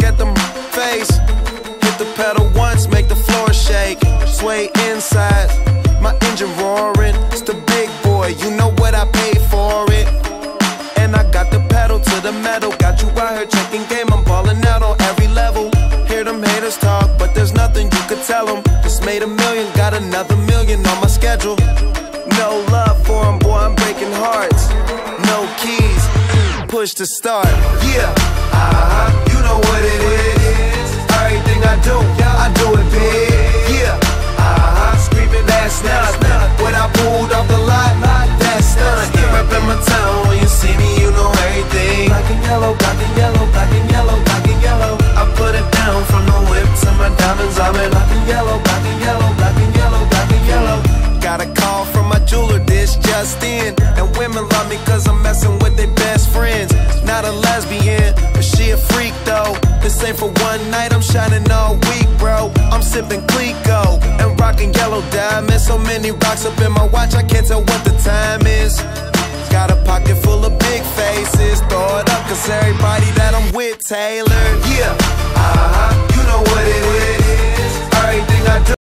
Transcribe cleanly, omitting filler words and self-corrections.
at the face. Hit the pedal once, make the floor shake. Sway inside, my engine roaring. It's the big boy, you know what I paid for it. And I got the pedal to the metal. Got you out here checking game, I'm balling out on every level. Hear them haters talk, but there's nothing you could tell them. Just made $1 million, got another $1 million on my schedule. No love for them, boy, I'm breaking hearts. No keys, push to start. Yeah, you know what it is. Everything I do it big. Yeah, screaming that's not when I pulled off the lot, that's done. Reppin' my town, when you see me, you know everything. Black and yellow, black and yellow, black and yellow, black and yellow. I put it down from the whip to my diamonds. I'm in black and yellow, black and yellow, black and yellow, black and yellow. Got a call from my jeweler, this just in. And women love me cause I'm messing with their best friends. Not a lesbian, but she a freak though. This ain't for one night, I'm shining all week, bro. I'm sipping Clico and rocking yellow diamonds. So many rocks up in my watch, I can't tell what the time is. Got a pocket full of big faces. Throw it up cause everybody that I'm with tailored. Yeah,